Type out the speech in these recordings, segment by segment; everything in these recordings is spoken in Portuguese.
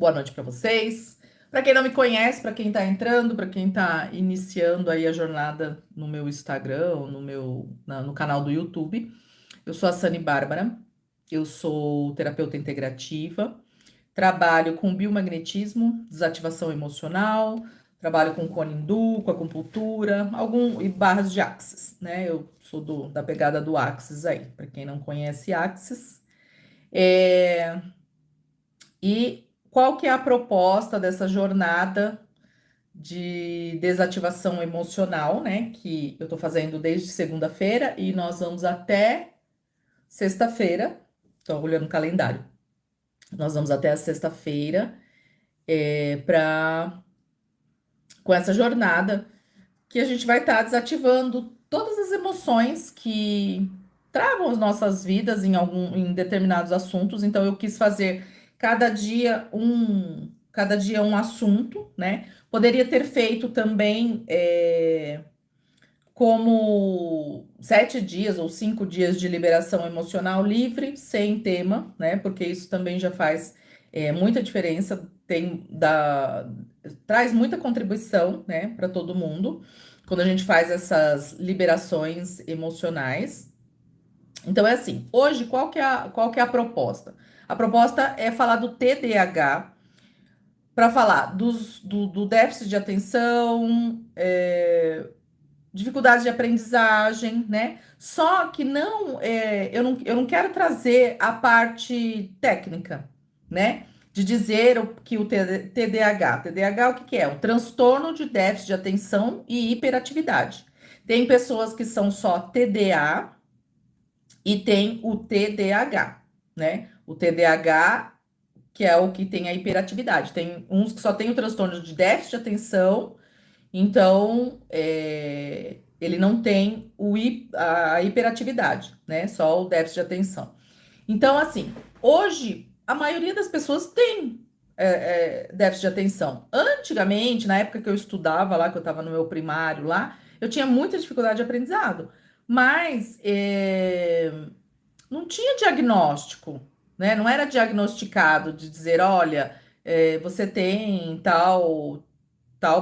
Boa noite para vocês. Para quem não me conhece, para quem está entrando, para quem está iniciando aí a jornada no meu Instagram, ou no canal do YouTube, eu sou a Sani Bárbara, eu sou terapeuta integrativa, trabalho com biomagnetismo, desativação emocional, trabalho com Cone Hindu, com acupuntura, e barras de Axis, né? Eu sou da pegada do Axis aí, para quem não conhece Axis. E qual que é a proposta dessa jornada de desativação emocional, né? Que eu tô fazendo desde segunda-feira e nós vamos até sexta-feira. Tô olhando o calendário. Nós vamos até a sexta-feira para com essa jornada que a gente vai estar desativando todas as emoções que travam as nossas vidas em determinados assuntos. Então eu quis fazer cada dia um assunto, né? Poderia ter feito também como 7 dias ou 5 dias de liberação emocional livre, sem tema, né? Porque isso também já faz muita diferença, traz muita contribuição, né, para todo mundo, quando a gente faz essas liberações emocionais. Então é assim, hoje qual que é a proposta? A proposta é falar do TDAH, para falar do déficit de atenção, dificuldade de aprendizagem, né? Só que eu não quero trazer a parte técnica, né? De dizer que o TDAH, o que que é? Um transtorno de déficit de atenção e hiperatividade. Tem pessoas que são só TDA e tem o TDAH, né? O TDAH, que é o que tem a hiperatividade. Tem uns que só tem o transtorno de déficit de atenção, então, ele não tem a hiperatividade, né? Só o déficit de atenção. Então, assim, hoje a maioria das pessoas tem déficit de atenção. Antigamente, na época que eu estudava lá, que eu estava no meu primário lá, eu tinha muita dificuldade de aprendizado, mas não tinha diagnóstico, né? Não era diagnosticado de dizer, olha, você tem tal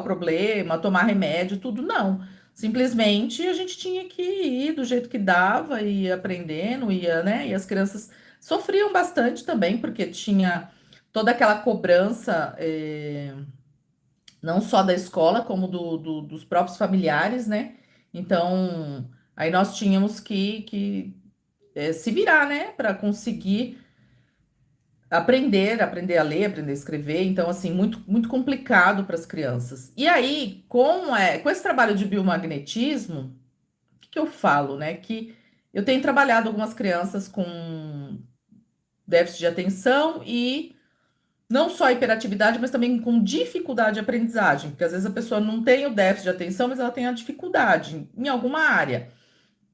problema, tomar remédio, tudo não. Simplesmente a gente tinha que ir do jeito que dava, ia aprendendo, ia, né? E as crianças sofriam bastante também, porque tinha toda aquela cobrança, não só da escola, como dos próprios familiares, né? Então, aí nós tínhamos que se virar, né? Para conseguir aprender a ler, aprender a escrever, então assim, muito muito complicado para as crianças. E aí, com esse trabalho de biomagnetismo, o que eu falo, né? Que eu tenho trabalhado algumas crianças com déficit de atenção e não só hiperatividade, mas também com dificuldade de aprendizagem, porque às vezes a pessoa não tem o déficit de atenção, mas ela tem a dificuldade em alguma área.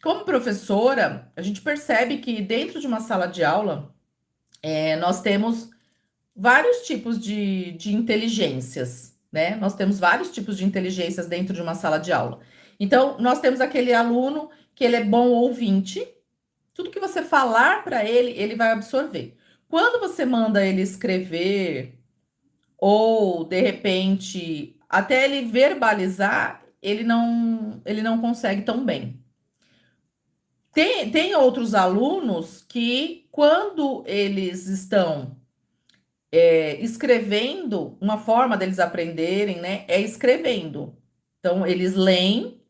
Como professora, a gente percebe que dentro de uma sala de aula, nós temos vários tipos de inteligências, né? Nós temos vários tipos de inteligências dentro de uma sala de aula. Então, nós temos aquele aluno que ele é bom ouvinte, tudo que você falar para ele, ele vai absorver. Quando você manda ele escrever, ou de repente, até ele verbalizar, ele não consegue tão bem. Tem outros alunos que, quando eles estão escrevendo, uma forma deles aprenderem, né, é escrevendo. Então, e eles leem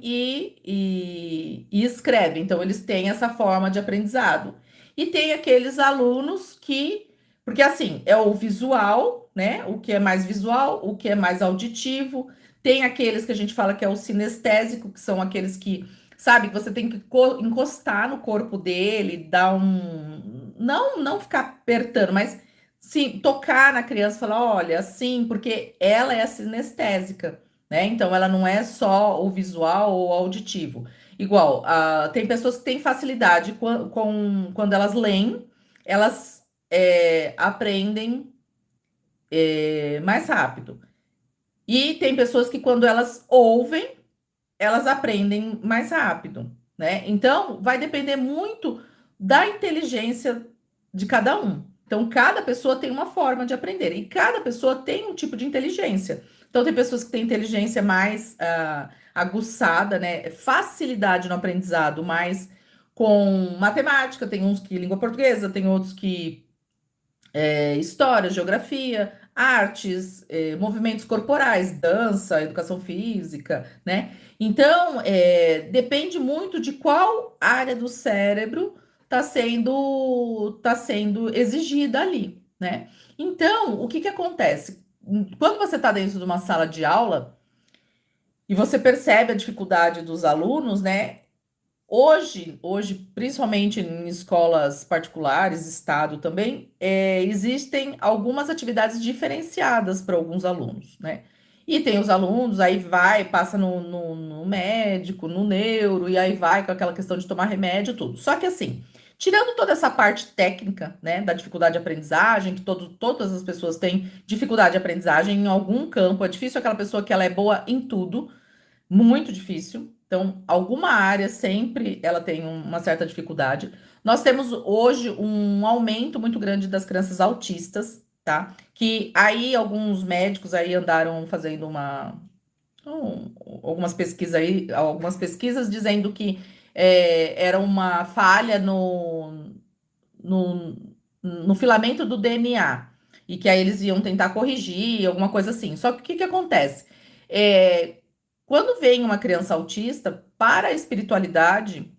e escrevem. Então, eles têm essa forma de aprendizado. E tem aqueles alunos porque assim, é o visual, né? O que é mais visual, o que é mais auditivo. Tem aqueles que a gente fala que é o sinestésico, que são aqueles que, sabe, que você tem que encostar no corpo dele, dar não ficar apertando, mas sim, tocar na criança e falar, olha, assim, porque ela é sinestésica, né? Então ela não é só o visual ou auditivo. Igual, tem pessoas que têm facilidade quando elas leem, elas aprendem mais rápido. E tem pessoas que quando elas ouvem, elas aprendem mais rápido, né? Então, vai depender muito da inteligência de cada um. Então, cada pessoa tem uma forma de aprender e cada pessoa tem um tipo de inteligência. Então, tem pessoas que têm inteligência mais aguçada, né? Facilidade no aprendizado, mais com matemática, tem uns que língua portuguesa, tem outros que história, geografia, artes, movimentos corporais, dança, educação física, né? Então, depende muito de qual área do cérebro tá sendo exigida ali, né? Então, o que que acontece? Quando você está dentro de uma sala de aula e você percebe a dificuldade dos alunos, né? Hoje, principalmente em escolas particulares, estado também, existem algumas atividades diferenciadas para alguns alunos, né? E tem os alunos, aí vai, passa no médico, no neuro, e aí vai com aquela questão de tomar remédio, tudo. Só que assim, tirando toda essa parte técnica, né, da dificuldade de aprendizagem, que todas as pessoas têm dificuldade de aprendizagem em algum campo, é difícil aquela pessoa que ela é boa em tudo, muito difícil. Então, alguma área sempre ela tem uma certa dificuldade. Nós temos hoje um aumento muito grande das crianças autistas, tá? Que aí alguns médicos aí andaram fazendo algumas pesquisas aí, algumas pesquisas dizendo que era uma falha no, no filamento do DNA e que aí eles iam tentar corrigir, alguma coisa assim. Só que o que que acontece? É, quando vem uma criança autista, para a espiritualidade,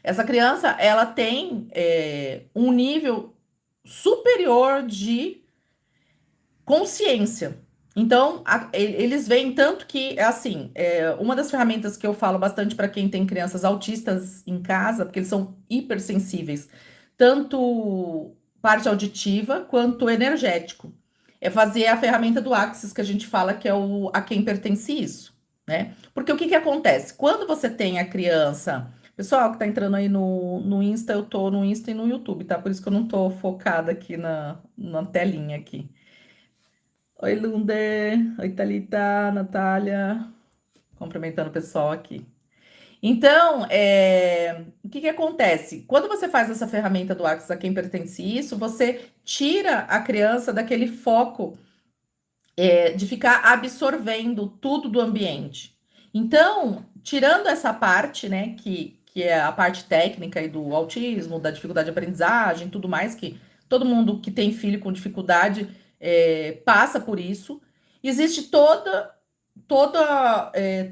essa criança ela tem um nível superior de consciência. Então, eles veem tanto que, é assim, uma das ferramentas que eu falo bastante para quem tem crianças autistas em casa, porque eles são hipersensíveis, tanto parte auditiva quanto energético, é fazer a ferramenta do Axis, que a gente fala que é o a quem pertence isso, né? Porque o que que acontece? Quando você tem a criança. Pessoal que tá entrando aí no Insta, eu tô no Insta e no YouTube, tá? Por isso que eu não tô focada aqui na telinha aqui. Oi, Lunde. Oi, Thalita, Natália. Cumprimentando o pessoal aqui. Então, o que que acontece? Quando você faz essa ferramenta do Axis a quem pertence isso, você tira a criança daquele foco de ficar absorvendo tudo do ambiente. Então, tirando essa parte, né, que é a parte técnica e do autismo, da dificuldade de aprendizagem, tudo mais, que todo mundo que tem filho com dificuldade passa por isso, existe todo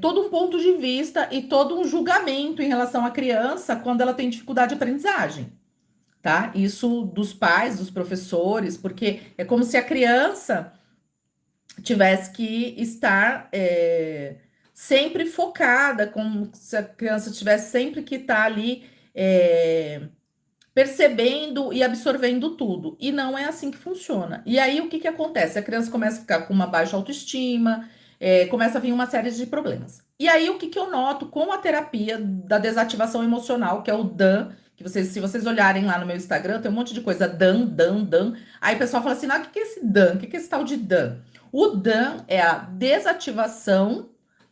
um ponto de vista e todo um julgamento em relação à criança quando ela tem dificuldade de aprendizagem, tá? Isso dos pais, dos professores, porque é como se a criança tivesse que estar sempre focada, como se a criança tivesse sempre que estar ali percebendo e absorvendo tudo. E não é assim que funciona. E aí o que que acontece? A criança começa a ficar com uma baixa autoestima, começa a vir uma série de problemas. E aí o que que eu noto com a terapia da desativação emocional, que é o DAN, que vocês, se vocês olharem lá no meu Instagram, tem um monte de coisa, DAN, DAN, DAN. Aí o pessoal fala assim: ah, o que que é esse DAN? O que que é esse tal de DAN? O DAN é a desativação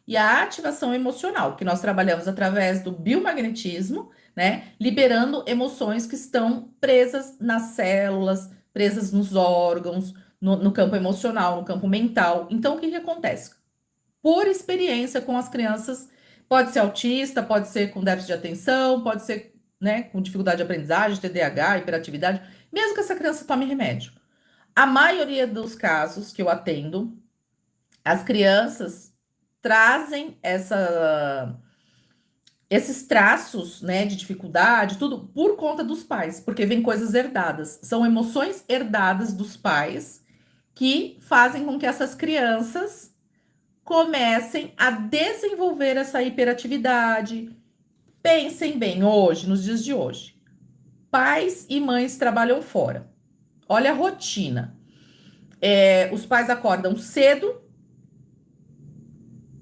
e a ativação emocional, que nós trabalhamos através do biomagnetismo, né? Liberando emoções que estão presas nas células, presas nos órgãos, no campo emocional, no campo mental. Então, o que que acontece? Por experiência com as crianças, pode ser autista, pode ser com déficit de atenção, pode ser, né, com dificuldade de aprendizagem, TDAH, hiperatividade, mesmo que essa criança tome remédio. A maioria dos casos que eu atendo, as crianças trazem esses traços, né, de dificuldade, tudo por conta dos pais, porque vem coisas herdadas. São emoções herdadas dos pais que fazem com que essas crianças comecem a desenvolver essa hiperatividade. Pensem bem, hoje, nos dias de hoje, pais e mães trabalham fora. Olha a rotina. Os pais acordam cedo,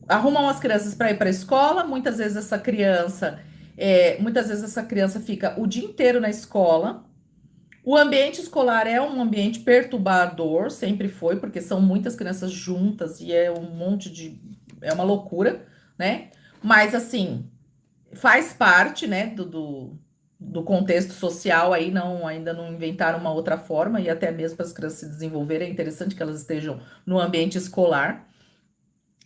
arrumam as crianças para ir para a escola. Muitas vezes essa criança fica o dia inteiro na escola. O ambiente escolar é um ambiente perturbador, sempre foi, porque são muitas crianças juntas e é um monte de. É uma loucura, né? Mas assim, faz parte, né, do contexto social aí não ainda não inventaram uma outra forma e até mesmo para as crianças se desenvolverem é interessante que elas estejam no ambiente escolar.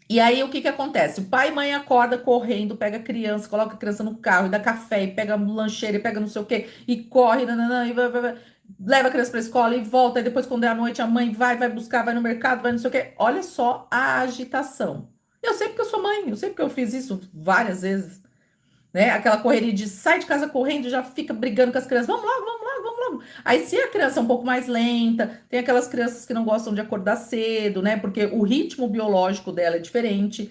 E aí o que que acontece? O pai e mãe acorda correndo, pega a criança, coloca a criança no carro e dá café e pega lancheira e pega não sei o quê e corre, nananã, e leva a criança para a escola e volta e depois quando é à noite a mãe vai buscar, vai no mercado, vai não sei o quê. Olha só a agitação. Eu sei porque eu sou mãe, eu sei porque eu fiz isso várias vezes, né? Aquela correria de sai de casa correndo, já fica brigando com as crianças. Vamos logo, vamos logo, vamos logo. Aí, se a criança é um pouco mais lenta, tem aquelas crianças que não gostam de acordar cedo, né? Porque o ritmo biológico dela é diferente.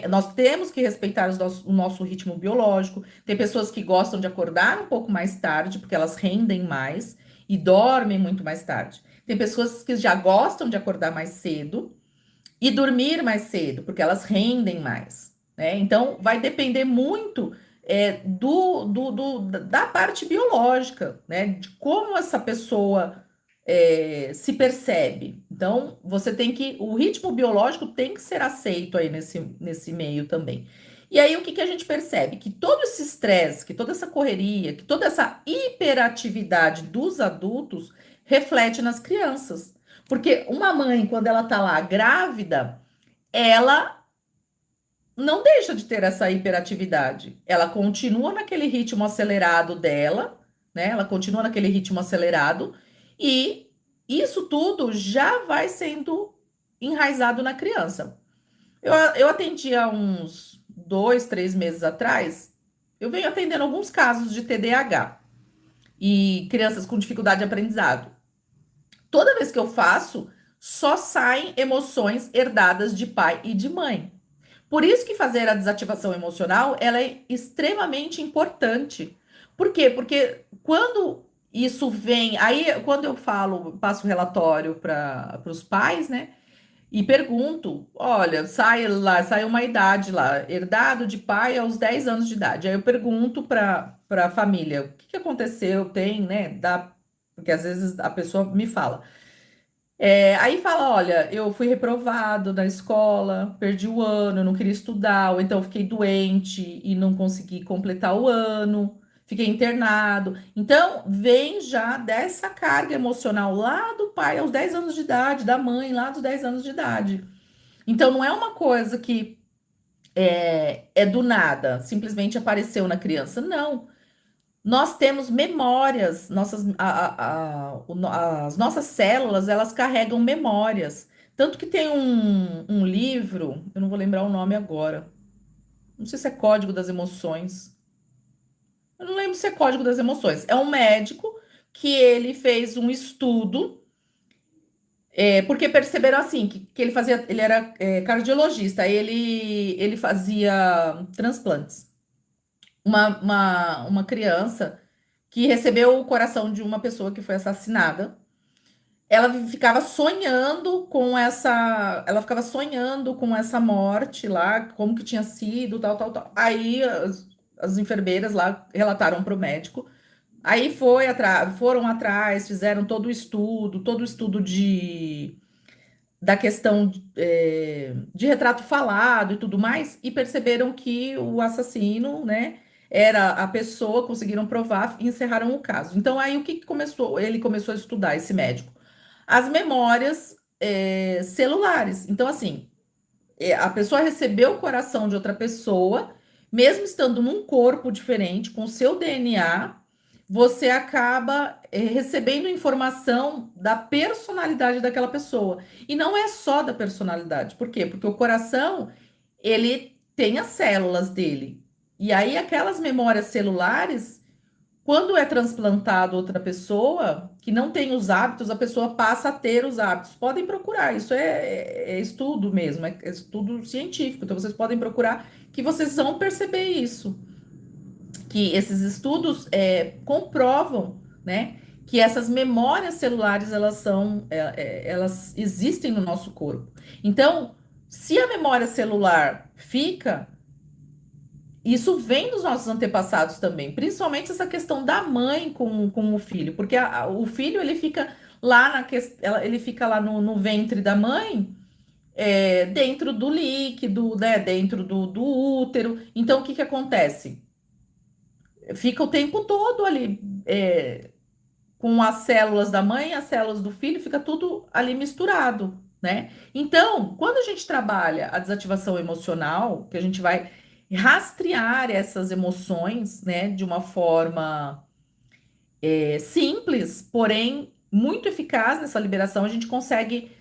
Nós temos que respeitar o nosso ritmo biológico. Tem pessoas que gostam de acordar um pouco mais tarde, porque elas rendem mais e dormem muito mais tarde. Tem pessoas que já gostam de acordar mais cedo e dormir mais cedo, porque elas rendem mais, né? Então, vai depender muito da parte biológica, né? De como essa pessoa se percebe. Então, você tem que. O ritmo biológico tem que ser aceito aí nesse meio também. E aí, o que que a gente percebe? Que todo esse estresse, que toda essa correria, que toda essa hiperatividade dos adultos reflete nas crianças. Porque uma mãe, quando ela tá lá grávida, ela não deixa de ter essa hiperatividade. Ela continua naquele ritmo acelerado dela, né? Ela continua naquele ritmo acelerado e isso tudo já vai sendo enraizado na criança. Eu atendi há uns 2, 3 meses atrás, eu venho atendendo alguns casos de TDAH e crianças com dificuldade de aprendizado. Toda vez que eu faço, só saem emoções herdadas de pai e de mãe. Por isso que fazer a desativação emocional, ela é extremamente importante. Por quê? Porque quando isso vem, aí quando eu falo, passo o relatório para os pais, né? E pergunto, olha, sai uma idade lá, herdado de pai aos 10 anos de idade. Aí eu pergunto para a família, o que que aconteceu? Tem, né? Porque às vezes a pessoa me fala. Aí fala, olha, eu fui reprovado na escola, perdi o ano, não queria estudar, ou então fiquei doente e não consegui completar o ano, fiquei internado. Então, vem já dessa carga emocional lá do pai aos 10 anos de idade, da mãe lá dos 10 anos de idade. Então, não é uma coisa que é do nada, simplesmente apareceu na criança. Não. Nós temos memórias, as nossas células, elas carregam memórias. Tanto que tem um livro, eu não vou lembrar o nome agora, não sei se é Código das Emoções, eu não lembro se é Código das Emoções. É um médico que ele fez um estudo, porque perceberam assim, que ele fazia, ele era cardiologista, ele fazia transplantes. Uma criança que recebeu o coração de uma pessoa que foi assassinada. Ela ficava sonhando com essa morte lá, como que tinha sido, tal, tal, tal. Aí as enfermeiras lá relataram para o médico. Aí foram atrás, fizeram todo o estudo da questão de retrato falado e tudo mais, e perceberam que o assassino, né, era a pessoa, conseguiram provar e encerraram o caso. Então, aí o que que começou? Ele começou a estudar, esse médico, as memórias celulares. Então, assim, a pessoa recebeu o coração de outra pessoa, mesmo estando num corpo diferente, com o seu DNA, você acaba recebendo informação da personalidade daquela pessoa. E não é só da personalidade. Por quê? Porque o coração, ele tem as células dele. E aí, aquelas memórias celulares quando é transplantado outra pessoa que não tem os hábitos, a pessoa passa a ter os hábitos. Podem procurar, isso é estudo mesmo, é estudo científico. Então, vocês podem procurar que vocês vão perceber isso. Que esses estudos comprovam, né, que essas memórias celulares, elas existem no nosso corpo. Então, se a memória celular fica, isso vem dos nossos antepassados também, principalmente essa questão da mãe com o filho, porque o filho ele fica lá ele fica lá no ventre da mãe, dentro do líquido, né, dentro do útero. Então, o que que acontece? fica o tempo todo ali, com as células da mãe, as células do filho, fica tudo ali misturado, né? Então, quando a gente trabalha a desativação emocional, que a gente vai rastrear essas emoções, né, de uma forma simples, porém muito eficaz nessa liberação, a gente consegue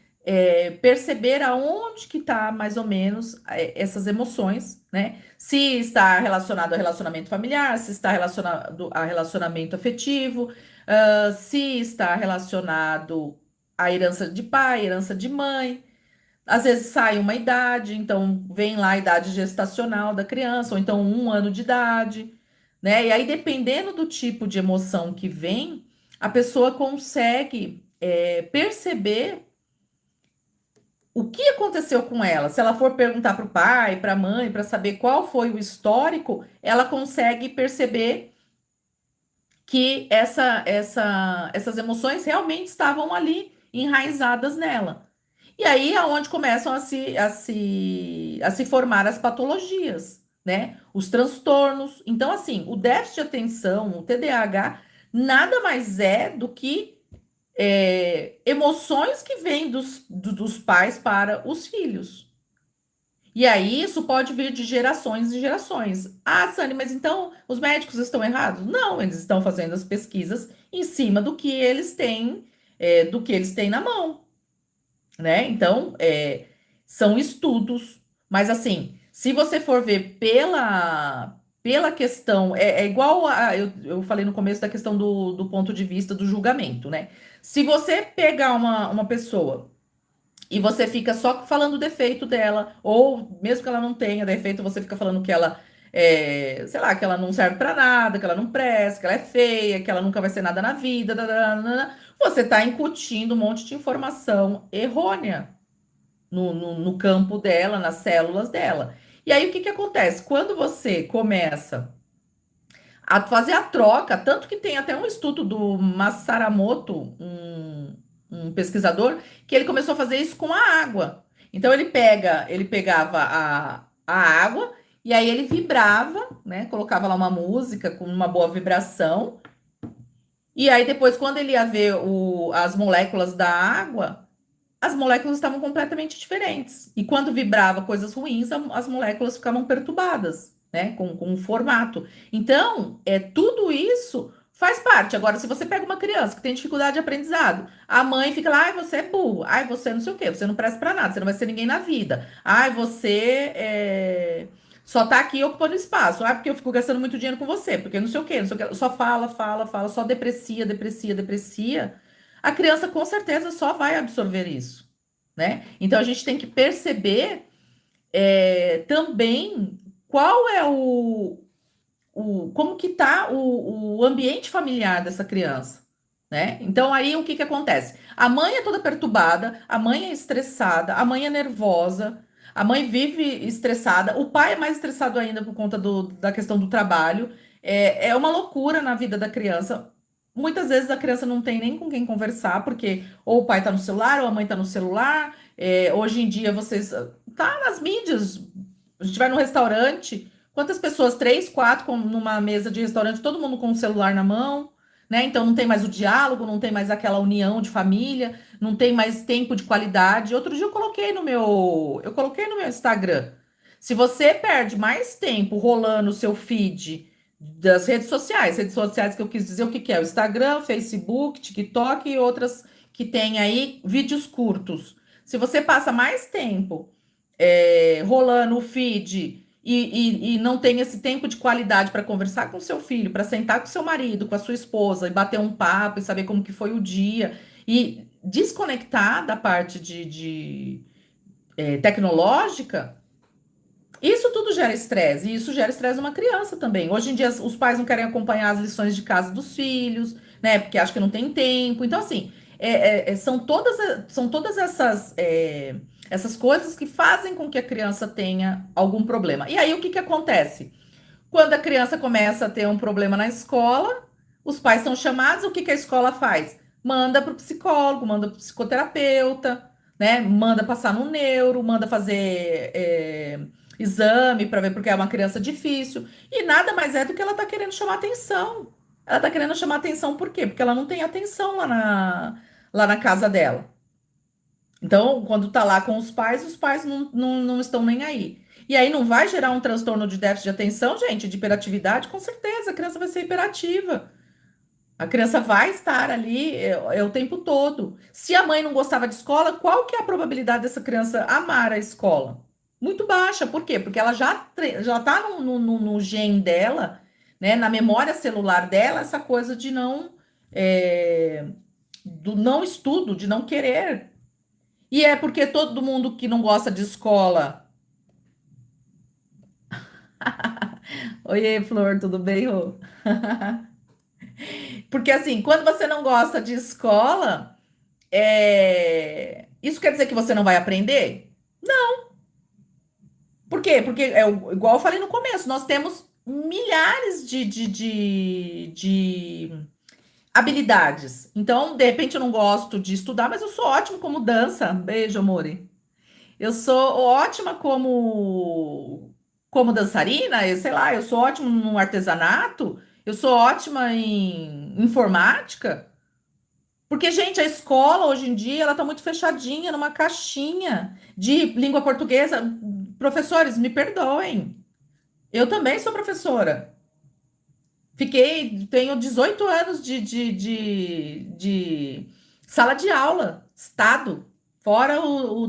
perceber aonde que está mais ou menos essas emoções, né? Se está relacionado ao relacionamento familiar, se está relacionado a relacionamento afetivo, se está relacionado à herança de pai, herança de mãe. Às vezes sai uma idade, então vem lá a idade gestacional da criança, ou então 1 ano de idade, né? E aí, dependendo do tipo de emoção que vem, a pessoa consegue perceber o que aconteceu com ela. Se ela for perguntar para o pai, para a mãe, para saber qual foi o histórico, ela consegue perceber que essas emoções realmente estavam ali enraizadas nela. E aí é onde começam a se formar as patologias, né? Os transtornos. Então, assim, o déficit de atenção, o TDAH, nada mais é do que emoções que vêm dos pais para os filhos. E aí isso pode vir de gerações e gerações. Ah, Sani, mas então os médicos estão errados? Não, eles estão fazendo as pesquisas em cima do que eles têm na mão, né? Então, são estudos, mas assim, se você for ver pela questão, é igual eu falei no começo da questão do ponto de vista do julgamento, né? Se você pegar uma pessoa e você fica só falando o defeito dela, ou mesmo que ela não tenha defeito, você fica falando que ela sei lá, que ela não serve pra nada, que ela não presta, que ela é feia, que ela nunca vai ser nada na vida, você tá incutindo um monte de informação errônea no campo dela, nas células dela. E aí o que que acontece? Quando você começa a fazer a troca, tanto que tem até um estudo do Masaramoto, um pesquisador, que ele começou a fazer isso com a água. Então ele pegava a água e aí ele vibrava, né? Colocava lá uma música com uma boa vibração. E aí depois, quando ele ia ver as moléculas da água, as moléculas estavam completamente diferentes. E quando vibrava coisas ruins, as moléculas ficavam perturbadas, né? Com o formato. Então, tudo isso faz parte. Agora, se você pega uma criança que tem dificuldade de aprendizado, a mãe fica lá, ai, você é burro, ai, você não sei o quê, você não presta pra nada, você não vai ser ninguém na vida. Ai, você só tá aqui ocupando espaço. Ah, porque eu fico gastando muito dinheiro com você, porque não sei o quê, não sei o quê. Só fala, fala, fala, só deprecia, deprecia, deprecia. A criança com certeza só vai absorver isso, né? Então a gente tem que perceber também qual é como que tá o ambiente familiar dessa criança, né? Então aí o que que acontece? A mãe é toda perturbada, a mãe é estressada, a mãe é nervosa, a mãe vive estressada, o pai é mais estressado ainda por conta da questão do trabalho. É uma loucura na vida da criança. Muitas vezes a criança não tem nem com quem conversar, porque ou o pai tá no celular, ou a mãe tá no celular. Hoje em dia vocês tá nas mídias. A gente vai no restaurante, quantas pessoas? Três, quatro, numa mesa de restaurante, todo mundo com o celular na mão, né? Então não tem mais o diálogo, não tem mais aquela união de família, não tem mais tempo de qualidade. Outro dia eu coloquei no meu Instagram. Se você perde mais tempo rolando o seu feed das redes sociais que eu quis dizer o que que é? O Instagram, Facebook, TikTok e outras que tem aí vídeos curtos. Se você passa mais tempo rolando o feed e não tem esse tempo de qualidade para conversar com seu filho, para sentar com seu marido, com a sua esposa e bater um papo e saber como que foi o dia e desconectar da parte de tecnológica, isso tudo gera estresse, e isso gera estresse numa criança também. Hoje em dia, os pais não querem acompanhar as lições de casa dos filhos, né? Porque acham que não tem tempo. Então, assim, são todas essas coisas que fazem com que a criança tenha algum problema. E aí, o que que acontece? Quando a criança começa a ter um problema na escola, os pais são chamados, o que que a escola faz? Manda para o psicólogo, manda para o psicoterapeuta, né? Manda passar no neuro, manda fazer exame para ver porque é uma criança difícil. E nada mais é do que ela tá querendo chamar atenção. Ela tá querendo chamar atenção por quê? Porque ela não tem atenção lá na casa dela. Então, quando tá lá com os pais não estão nem aí. E aí não vai gerar um transtorno de déficit de atenção, gente, de hiperatividade? Com certeza, a criança vai ser hiperativa. A criança vai estar ali o tempo todo. Se a mãe não gostava de escola, qual que é a probabilidade dessa criança amar a escola? Muito baixa. Por quê? Porque ela já está no gene dela, né, na memória celular dela, essa coisa de do não estudo, de não querer. E é porque todo mundo que não gosta de escola. Oiê, Flor, tudo bem, Rô? Porque assim, quando você não gosta de escola, isso quer dizer que você não vai aprender? Por quê? Porque, igual eu falei no começo, nós temos milhares de habilidades. Então, de repente, eu não gosto de estudar, mas eu sou ótimo como dança. Beijo, amore. Eu sou ótima como dançarina, sei lá, eu sou ótima no artesanato, eu sou ótima em informática. Porque, gente, a escola hoje em dia ela tá muito fechadinha numa caixinha de língua portuguesa. Professores, me perdoem. Eu também sou professora. Tenho 18 anos de sala de aula, estado, fora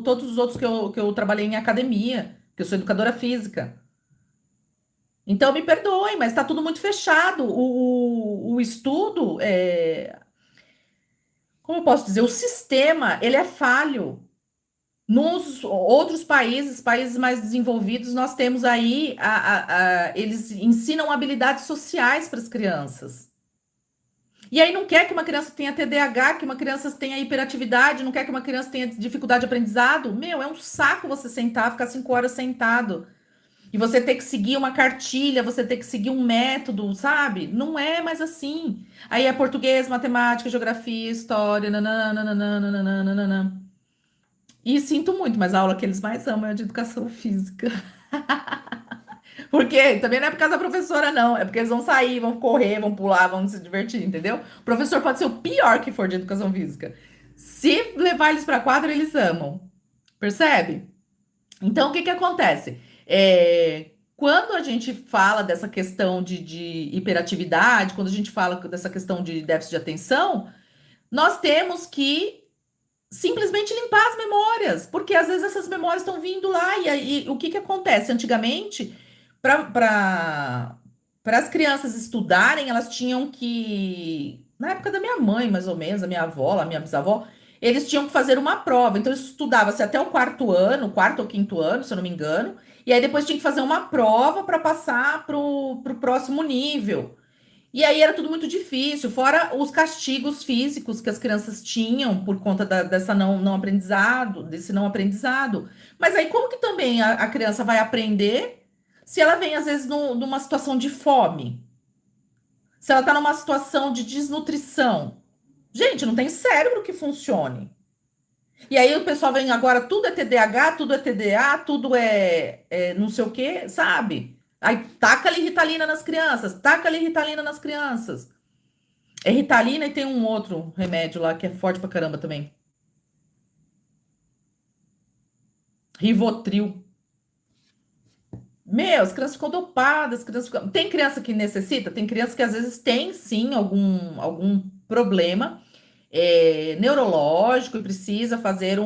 todos os outros que eu trabalhei em academia, que eu sou educadora física. Então, me perdoem, mas está tudo muito fechado. O estudo, como eu posso dizer, o sistema, ele é falho. Nos outros países, países mais desenvolvidos, nós temos aí, eles ensinam habilidades sociais para as crianças. E aí não quer que uma criança tenha TDAH, que uma criança tenha hiperatividade, não quer que uma criança tenha dificuldade de aprendizado. Meu, é um saco você sentar, ficar 5 horas sentado. E você ter que seguir uma cartilha, você ter que seguir um método, sabe? Não é mais assim. Aí é português, matemática, geografia, história, nananana. E sinto muito, mas a aula que eles mais amam é a de educação física. Porque também não é por causa da professora, não. É porque eles vão sair, vão correr, vão pular, vão se divertir, entendeu? O professor pode ser o pior que for de educação física. Se levar eles para quadra, eles amam. Percebe? Então, o que que acontece? Quando a gente fala dessa questão de hiperatividade, quando a gente fala dessa questão de déficit de atenção, nós temos que simplesmente limpar as memórias, porque às vezes essas memórias estão vindo lá, e aí o que que acontece? Antigamente, para as crianças estudarem, elas tinham que, na época da minha mãe, mais ou menos, a minha avó, a minha bisavó, eles tinham que fazer uma prova. Então, isso estudava-se até o quarto ano, quarto ou quinto ano, se eu não me engano, e aí depois tinha que fazer uma prova para passar para o próximo nível. E aí era tudo muito difícil, fora os castigos físicos que as crianças tinham por conta dessa não aprendizado, desse não aprendizado. Mas aí como que também a criança vai aprender se ela vem, às vezes, numa situação de fome? Se ela está numa situação de desnutrição? Gente, não tem cérebro que funcione. E aí o pessoal vem agora, tudo é TDAH, tudo é TDA, tudo é não sei o quê, sabe? Aí taca ali Ritalina nas crianças, taca ali Ritalina nas crianças. É Ritalina e tem um outro remédio lá que é forte pra caramba também. Rivotril. Meu, as crianças ficam dopadas, tem criança que necessita, tem criança que às vezes tem sim algum problema neurológico e precisa fazer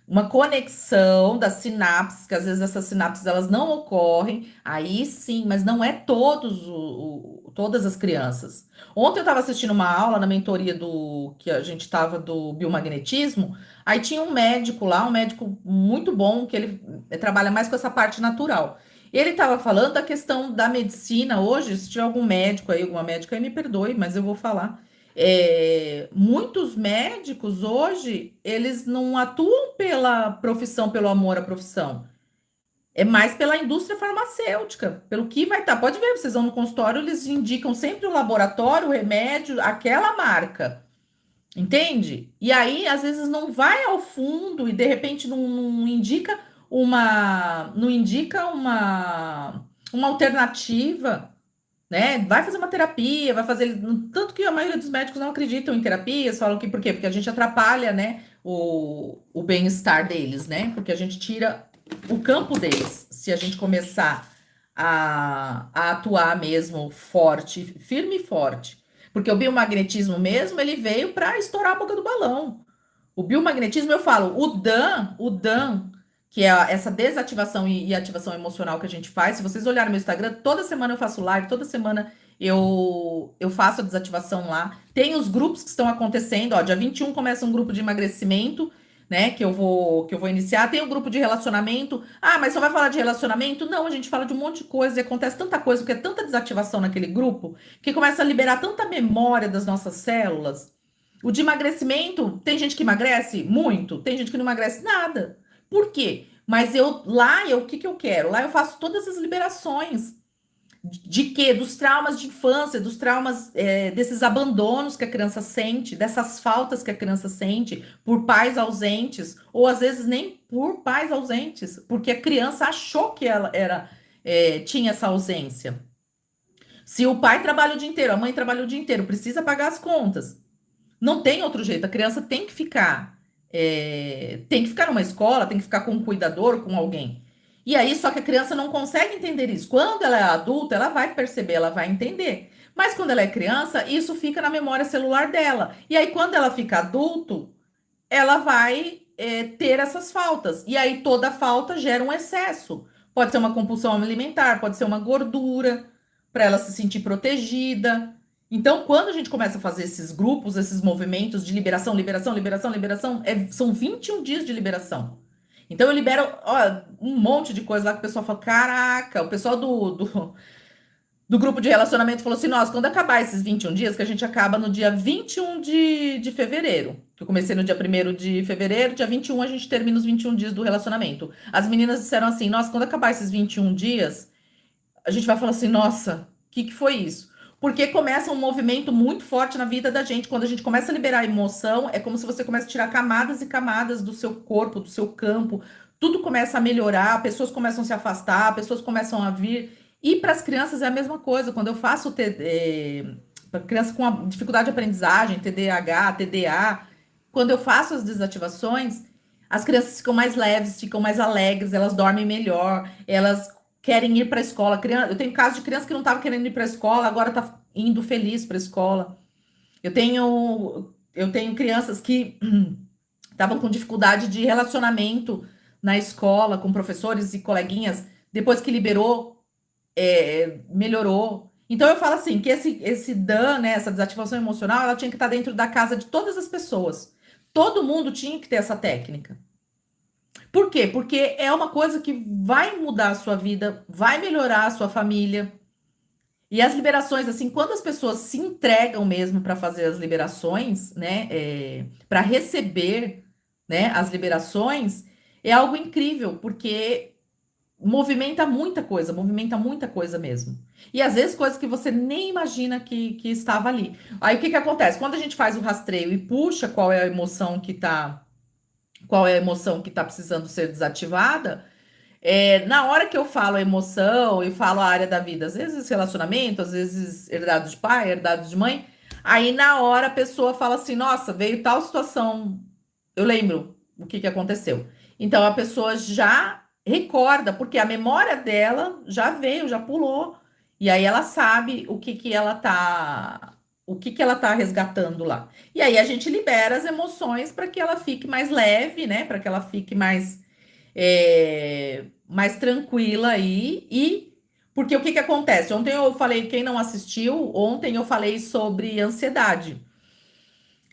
uma conexão das sinapses, que às vezes essas sinapses elas não ocorrem, aí sim, mas não é todas as crianças. Ontem eu estava assistindo uma aula na mentoria do que a gente estava do biomagnetismo, aí tinha um médico lá, um médico muito bom, que ele trabalha mais com essa parte natural. Ele estava falando da questão da medicina hoje, se tiver algum médico aí, alguma médica aí, me perdoe, mas eu vou falar. Muitos médicos hoje, eles não atuam pela profissão, pelo amor à profissão. É mais pela indústria farmacêutica, pelo que vai estar. Pode ver, vocês vão no consultório, eles indicam sempre o laboratório, o remédio, aquela marca. Entende? E aí, às vezes, não vai ao fundo e de repente não indica não indica uma alternativa, né? Vai fazer uma terapia, vai fazer. Tanto que a maioria dos médicos não acreditam em terapias, falam que por quê? Porque a gente atrapalha, né, o bem-estar deles, né? Porque a gente tira o campo deles. Se a gente começar a atuar mesmo forte, firme e forte. Porque o biomagnetismo mesmo, ele veio para estourar a boca do balão. O biomagnetismo, eu falo, o Dan, que é essa desativação e ativação emocional que a gente faz. Se vocês olharem no meu Instagram, toda semana eu faço live, toda semana eu faço a desativação lá. Tem os grupos que estão acontecendo, ó, dia 21 começa um grupo de emagrecimento, né, que eu vou iniciar. Tem o grupo de relacionamento. Ah, mas só vai falar de relacionamento? Não, a gente fala de um monte de coisa e acontece tanta coisa, porque é tanta desativação naquele grupo, que começa a liberar tanta memória das nossas células. O de emagrecimento, tem gente que emagrece muito, tem gente que não emagrece nada. Por quê? Mas o que que eu quero? Lá eu faço todas as liberações. De quê? Dos traumas de infância, dos traumas, desses abandonos que a criança sente, dessas faltas que a criança sente por pais ausentes, ou às vezes nem por pais ausentes, porque a criança achou que ela tinha essa ausência. Se o pai trabalha o dia inteiro, a mãe trabalha o dia inteiro, precisa pagar as contas. Não tem outro jeito. A criança tem que ficar numa escola, tem que ficar com um cuidador, com alguém. E aí, só que a criança não consegue entender isso. Quando ela é adulta, ela vai perceber, ela vai entender. Mas quando ela é criança, isso fica na memória celular dela. E aí, quando ela fica adulto, ela vai ter essas faltas. E aí, toda falta gera um excesso. Pode ser uma compulsão alimentar, pode ser uma gordura, para ela se sentir protegida. Então, quando a gente começa a fazer esses grupos, esses movimentos de liberação, liberação, liberação, liberação, são 21 dias de liberação. Então, eu libero, ó, um monte de coisa lá que o pessoal fala: caraca, o pessoal do grupo de relacionamento falou assim: nossa, quando acabar esses 21 dias, que a gente acaba no dia 21 de fevereiro, que eu comecei no dia 1º de fevereiro, dia 21 a gente termina os 21 dias do relacionamento. As meninas disseram assim: nossa, quando acabar esses 21 dias, a gente vai falar assim: nossa, o que que foi isso? Porque começa um movimento muito forte na vida da gente. Quando a gente começa a liberar a emoção, é como se você começa a tirar camadas e camadas do seu corpo, do seu campo. Tudo começa a melhorar, pessoas começam a se afastar, pessoas começam a vir. E para as crianças é a mesma coisa. Quando eu faço para criança com dificuldade de aprendizagem, TDAH, TDA, quando eu faço as desativações, as crianças ficam mais leves, ficam mais alegres, elas dormem melhor, elas querem ir para a escola. Eu tenho casos de criança que não estava querendo ir para a escola, agora está indo feliz para a escola. Eu tenho crianças que estavam com dificuldade de relacionamento na escola, com professores e coleguinhas, depois que liberou, melhorou. Então eu falo assim, que esse DAN, né, essa desativação emocional, ela tinha que estar dentro da casa de todas as pessoas. Todo mundo tinha que ter essa técnica. Por quê? Porque é uma coisa que vai mudar a sua vida, vai melhorar a sua família. E as liberações, assim, quando as pessoas se entregam mesmo para fazer as liberações, né, para receber, né, as liberações, é algo incrível, porque movimenta muita coisa mesmo. E às vezes coisas que você nem imagina que estava ali. Aí o que que acontece? Quando a gente faz o rastreio e puxa qual é a emoção que tá precisando ser desativada, na hora que eu falo a emoção e falo a área da vida, às vezes relacionamento, às vezes herdado de pai, herdado de mãe, aí na hora a pessoa fala assim: nossa, veio tal situação, eu lembro o que que aconteceu. Então a pessoa já recorda, porque a memória dela já veio, já pulou, e aí ela sabe o que que ela tá resgatando lá. E aí a gente libera as emoções para que ela fique mais leve, né? Para que ela fique mais tranquila aí. E porque o que que acontece? Ontem eu falei, quem não assistiu, ontem eu falei sobre ansiedade.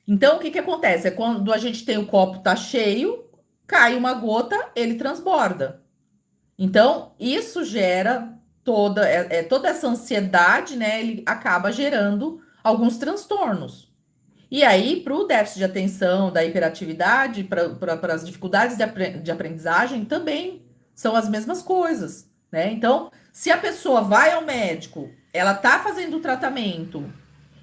Então, o que que acontece? É quando a gente tem o copo tá cheio, cai uma gota, ele transborda. Então, isso gera toda essa ansiedade, né? Ele acaba gerando alguns transtornos. E aí, para o déficit de atenção, da hiperatividade, para as dificuldades de aprendizagem, também são as mesmas coisas, né? Então, se a pessoa vai ao médico, ela tá fazendo o tratamento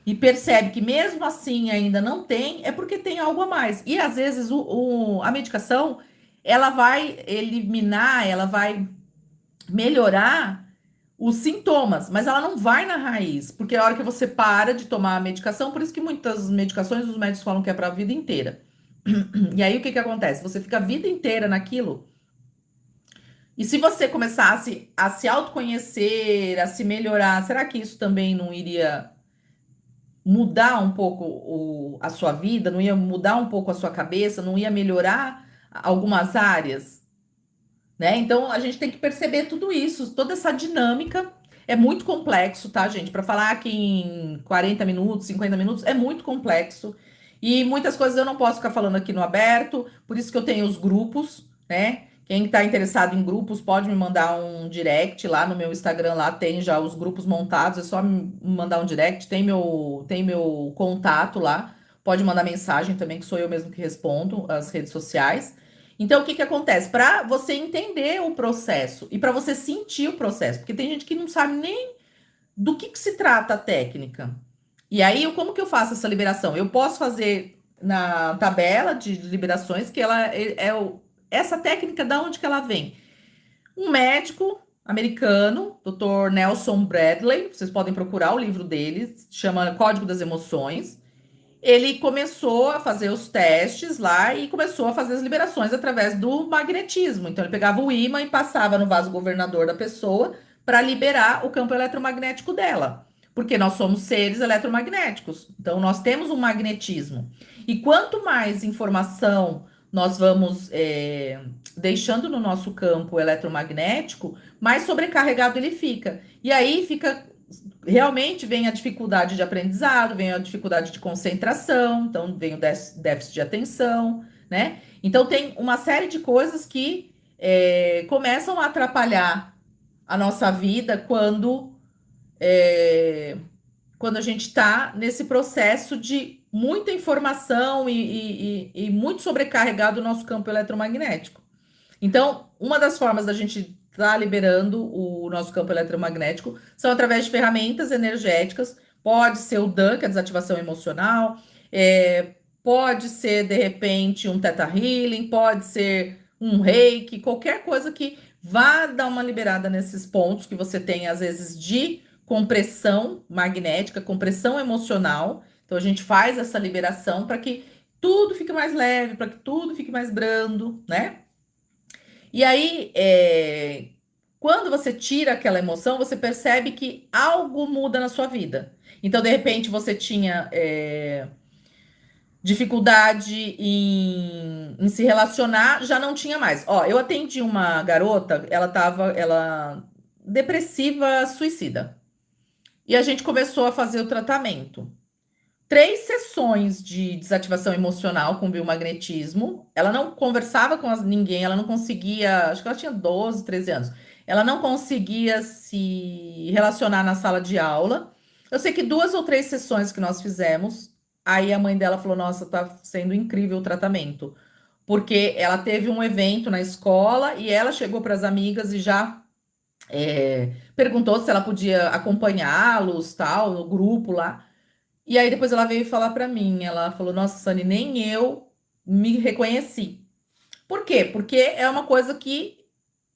e percebe que mesmo assim ainda não tem, é porque tem algo a mais. E às vezes a medicação, ela vai eliminar, ela vai melhorar os sintomas, mas ela não vai na raiz, porque a hora que você para de tomar a medicação, por isso que muitas medicações os médicos falam que é para a vida inteira. E aí o que que acontece? Você fica a vida inteira naquilo. E se você começasse a se autoconhecer, a se melhorar, será que isso também não iria mudar um pouco a sua vida, não ia mudar um pouco a sua cabeça, não ia melhorar algumas áreas, né? Então a gente tem que perceber tudo isso, toda essa dinâmica. É muito complexo, tá, gente? Para falar aqui em 40 minutos, 50 minutos, é muito complexo. E muitas coisas eu não posso ficar falando aqui no aberto, por isso que eu tenho os grupos, né? Quem está interessado em grupos pode me mandar um direct lá no meu Instagram, lá tem já os grupos montados, é só me mandar um direct, tem meu contato lá, pode mandar mensagem também, que sou eu mesmo que respondo as redes sociais. Então, o que que acontece? Para você entender o processo e para você sentir o processo, porque tem gente que não sabe nem do que se trata a técnica. E aí, como que eu faço essa liberação? Eu posso fazer na tabela de liberações que ela essa técnica, da onde que ela vem? Um médico americano, Dr. Nelson Bradley, vocês podem procurar o livro dele, chama Código das Emoções. Ele começou a fazer os testes lá e começou a fazer as liberações através do magnetismo. Então, ele pegava o ímã e passava no vaso governador da pessoa para liberar o campo eletromagnético dela. Porque nós somos seres eletromagnéticos. Então, nós temos um magnetismo. E quanto mais informação nós vamos deixando no nosso campo eletromagnético, mais sobrecarregado ele fica. E aí fica realmente vem a dificuldade de aprendizado, vem a dificuldade de concentração, então vem o déficit de atenção, né? Então tem uma série de coisas que começam a atrapalhar a nossa vida quando a gente está nesse processo de muita informação e muito sobrecarregado o nosso campo eletromagnético. Então, uma das formas da gente estar liberando o nosso campo eletromagnético são através de ferramentas energéticas. Pode ser o DAN, que é a desativação emocional, pode ser, de repente, um Theta Healing, pode ser um Reiki, qualquer coisa que vá dar uma liberada nesses pontos que você tem, às vezes, de compressão magnética, compressão emocional. Então, a gente faz essa liberação para que tudo fique mais leve, para que tudo fique mais brando, né? E aí, quando você tira aquela emoção, você percebe que algo muda na sua vida. Então, de repente, você tinha dificuldade em se relacionar, já não tinha mais. Ó, eu atendi uma garota, ela depressiva, suicida. E a gente começou a fazer o tratamento. 3 sessões de desativação emocional com biomagnetismo. Ela não conversava com ninguém, ela não conseguia. Acho que ela tinha 12, 13 anos. Ela não conseguia se relacionar na sala de aula. Eu sei que 2 ou 3 sessões que nós fizemos, aí a mãe dela falou: Nossa, tá sendo incrível o tratamento. Porque ela teve um evento na escola e ela chegou para as amigas e já perguntou se ela podia acompanhá-los, tal, no grupo lá. E aí depois ela veio falar pra mim, ela falou: "Nossa, Sani, nem eu me reconheci". Por quê? Porque é uma coisa que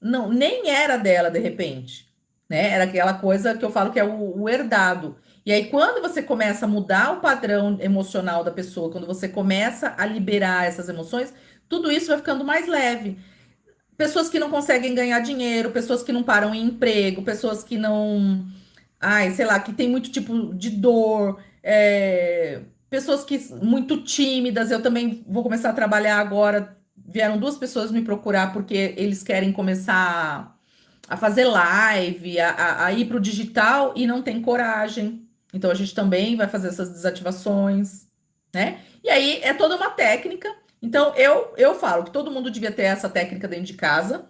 não nem era dela de repente, né? Era aquela coisa que eu falo que é o herdado. E aí quando você começa a mudar o padrão emocional da pessoa, quando você começa a liberar essas emoções, tudo isso vai ficando mais leve. Pessoas que não conseguem ganhar dinheiro, pessoas que não param em emprego, pessoas que não ai, sei lá, que tem muito tipo de dor, pessoas que muito tímidas. Eu também vou começar a trabalhar agora. Vieram 2 pessoas me procurar porque eles querem começar a fazer live, a ir para o digital e não tem coragem. Então a gente também vai fazer essas desativações, né? E aí é toda uma técnica. Então eu falo que todo mundo devia ter essa técnica dentro de casa.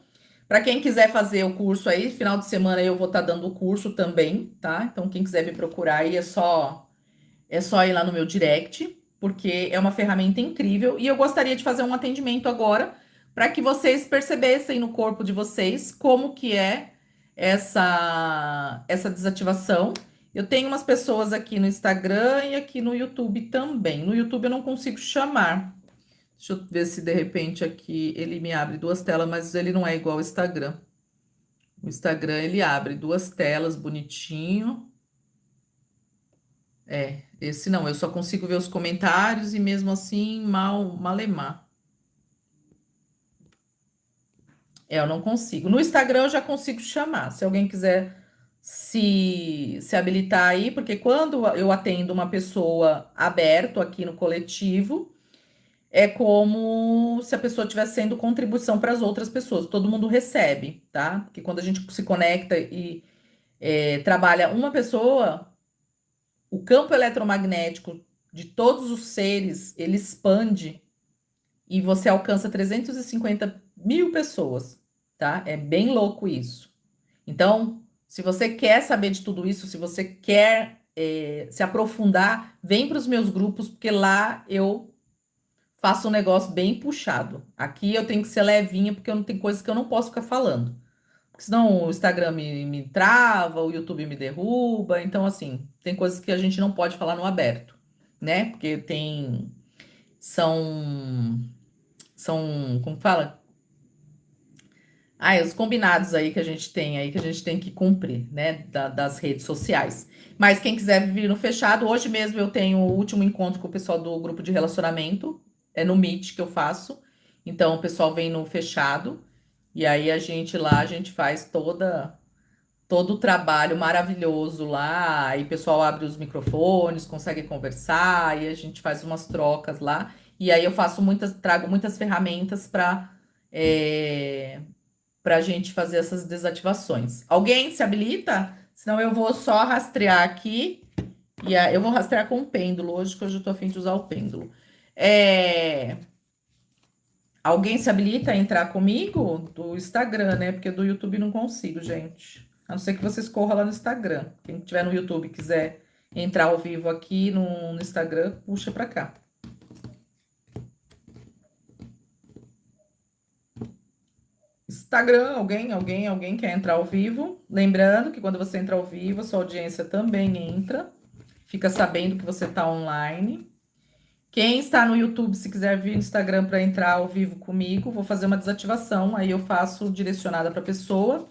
Para quem quiser fazer o curso aí, final de semana eu vou estar dando o curso também, tá? Então quem quiser me procurar aí é só ir lá no meu direct, porque é uma ferramenta incrível e eu gostaria de fazer um atendimento agora para que vocês percebessem no corpo de vocês como que é essa desativação. Eu tenho umas pessoas aqui no Instagram e aqui no YouTube também. No YouTube eu não consigo chamar. Deixa eu ver se de repente aqui ele me abre duas telas, mas ele não é igual ao Instagram. O Instagram ele abre duas telas bonitinho. Esse não, eu só consigo ver os comentários e mesmo assim malemar. Eu não consigo. No Instagram eu já consigo chamar. Se alguém quiser se habilitar aí, porque quando eu atendo uma pessoa aberto aqui no coletivo, é como se a pessoa estivesse sendo contribuição para as outras pessoas. Todo mundo recebe, tá? Porque quando a gente se conecta e trabalha uma pessoa, o campo eletromagnético de todos os seres, ele expande e você alcança 350 mil pessoas, tá? É bem louco isso. Então, se você quer saber de tudo isso, se você quer se aprofundar, vem para os meus grupos, porque lá eu faço um negócio bem puxado. Aqui eu tenho que ser levinha, porque eu não tenho coisas que eu não posso ficar falando. Porque senão o Instagram me trava, o YouTube me derruba. Então, assim, tem coisas que a gente não pode falar no aberto, né? Porque tem. São. São. Como fala? Ah, os combinados aí que a gente tem aí, que a gente tem que cumprir, né? Das redes sociais. Mas quem quiser vir no fechado, hoje mesmo eu tenho o último encontro com o pessoal do grupo de relacionamento. É no Meet que eu faço. Então, o pessoal vem no fechado. E aí a gente lá, a gente faz todo o trabalho maravilhoso lá, aí o pessoal abre os microfones, consegue conversar, e a gente faz umas trocas lá, e aí eu faço trago muitas ferramentas para a gente fazer essas desativações. Alguém se habilita? Senão eu vou só rastrear aqui, eu vou rastrear com o pêndulo, hoje que eu já tô a fim de usar o pêndulo. É, Alguém se habilita a entrar comigo do Instagram, né? Porque do YouTube não consigo, gente. A não ser que vocês corram lá no Instagram. Quem tiver no YouTube e quiser entrar ao vivo aqui no Instagram, puxa pra cá. Instagram, alguém quer entrar ao vivo? Lembrando que quando você entra ao vivo, a sua audiência também entra. Fica sabendo que você tá online. Quem está no YouTube, se quiser vir no Instagram para entrar ao vivo comigo, vou fazer uma desativação. Aí eu faço direcionada para a pessoa.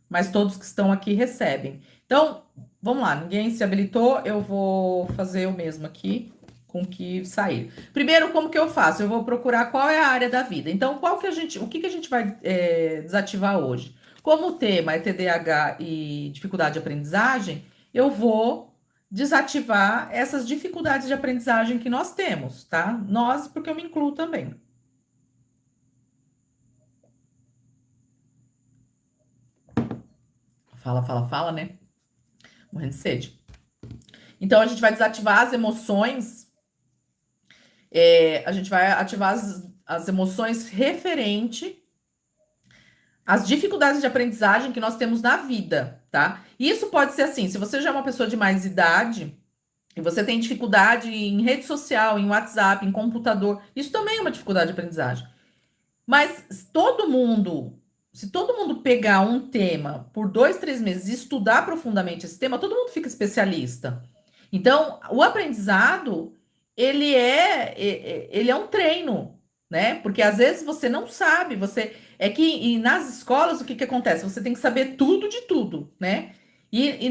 Mas todos que estão aqui recebem. Então, vamos lá, ninguém se habilitou, eu vou fazer o mesmo aqui com o que sair. Primeiro, como que eu faço? Eu vou procurar qual é a área da vida. Então, o que que a gente vai desativar hoje? Como o tema é TDAH e dificuldade de aprendizagem, eu vou desativar essas dificuldades de aprendizagem que nós temos, tá? Nós, porque eu me incluo também. Fala, fala, fala, né? Morrendo de sede. Então, a gente vai desativar as emoções, a gente vai ativar as emoções referente às dificuldades de aprendizagem que nós temos na vida, tá? E isso pode ser assim, se você já é uma pessoa de mais idade e você tem dificuldade em rede social, em WhatsApp, em computador, isso também é uma dificuldade de aprendizagem. Mas se todo mundo pegar um tema por 2, 3 meses e estudar profundamente esse tema, todo mundo fica especialista. Então, o aprendizado, ele é um treino, né? Porque às vezes você não sabe, e nas escolas o que que acontece? Você tem que saber tudo de tudo, né? E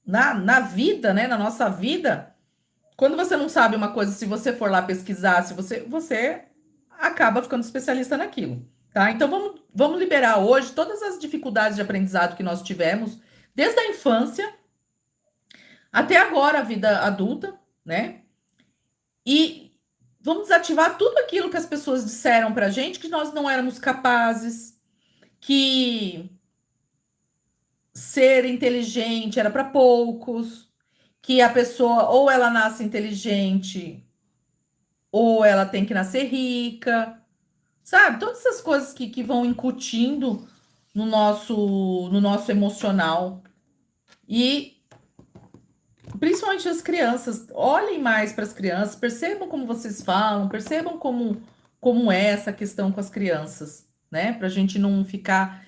na vida, né? Na nossa vida, quando você não sabe uma coisa, se você for lá pesquisar, se você acaba ficando especialista naquilo, tá? Então vamos liberar hoje todas as dificuldades de aprendizado que nós tivemos, desde a infância até agora, a vida adulta, né? E vamos desativar tudo aquilo que as pessoas disseram pra gente que nós não éramos capazes, que ser inteligente era para poucos, que a pessoa ou ela nasce inteligente ou ela tem que nascer rica, sabe? Todas essas coisas que vão incutindo no nosso emocional. E principalmente as crianças, olhem mais para as crianças, percebam como vocês falam, percebam como é essa questão com as crianças, né? Para a gente não ficar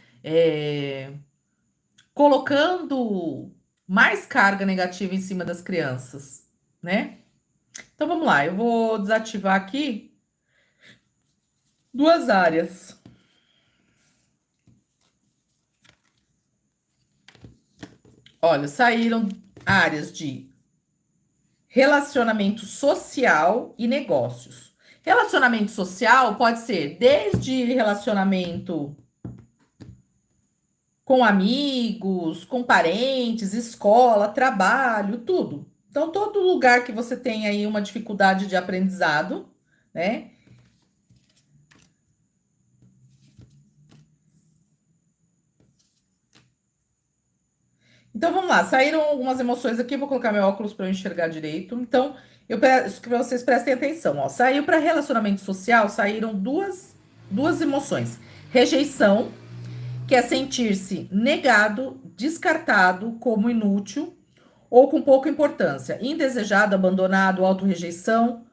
colocando mais carga negativa em cima das crianças, né? Então vamos lá, eu vou desativar aqui duas áreas. Olha, saíram áreas de relacionamento social e negócios. Relacionamento social pode ser desde relacionamento com amigos, com parentes, escola, trabalho, tudo. Então, todo lugar que você tem aí uma dificuldade de aprendizado, né? Então, vamos lá. Saíram algumas emoções aqui. Vou colocar meu óculos para eu enxergar direito. Então, eu peço que vocês prestem atenção. Ó. Saiu para relacionamento social, saíram duas emoções: rejeição, que é sentir-se negado, descartado como inútil ou com pouca importância, indesejado, abandonado, autorrejeição,